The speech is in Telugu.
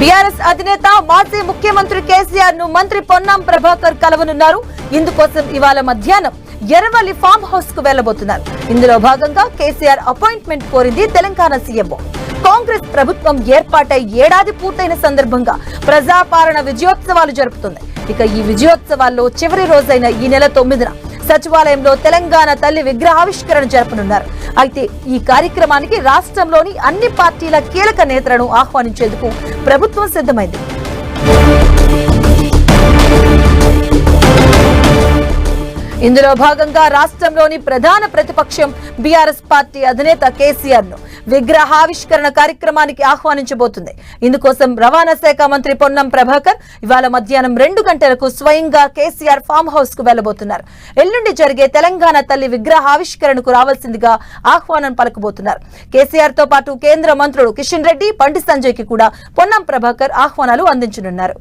బీఆర్ఎస్ అధినేత మాజీ ముఖ్యమంత్రి కేసీఆర్ ను మంత్రి పొన్నం ప్రభాకర్ కలవనున్నారు. ఇందుకోసం ఇవాళ మధ్యాహ్నం ఎర్రవల్లి ఫామ్ హౌస్ కు వెళ్లబోతున్నారు. ఇందులో భాగంగా కేసీఆర్ అపాయింట్మెంట్ కోరింది తెలంగాణ సీఎం. కాంగ్రెస్ ప్రభుత్వం ఏర్పాటై ఏడాది పూర్తయిన సందర్భంగా ప్రజాపాలన విజయోత్సవాలు జరుపుతుంది. ఇక ఈ విజయోత్సవాల్లో చివరి రోజైన ఈ నెల 9న సచివాలయంలో తెలంగాణ తల్లి విగ్రహావిష్కరణ జరపనున్నారు. అయితే ఈ కార్యక్రమానికి రాష్ట్రంలోని అన్ని పార్టీల కీలక నేతలను ఆహ్వానించేందుకు ప్రభుత్వం సిద్ధమైంది. ఇందులో భాగంగా రాష్ట్రంలోని ప్రధాన ప్రతిపక్షం బీఆర్ఎస్ పార్టీ అధినేత కేసీఆర్ ను విగ్రహావిష్కరణ కార్యక్రమానికి ఆహ్వానించబోతుంది. ఇందుకోసం రవాణా శాఖ మంత్రి పొన్నం ప్రభాకర్ ఇవాళ మధ్యాహ్నం 2 గంటలకు స్వయంగా కేసీఆర్ ఫామ్ హౌస్ కు వెళ్లబోతున్నారు. ఎల్లుండి జరిగే తెలంగాణ తల్లి విగ్రహావిష్కరణకు రావాల్సిందిగా ఆహ్వానం పలకబోతున్నారు. కేసీఆర్ తో పాటు కేంద్ర మంత్రులు కిషన్ రెడ్డి, బండి సంజయ్ కి కూడా పొన్నం ప్రభాకర్ ఆహ్వానాలు అందించనున్నారు.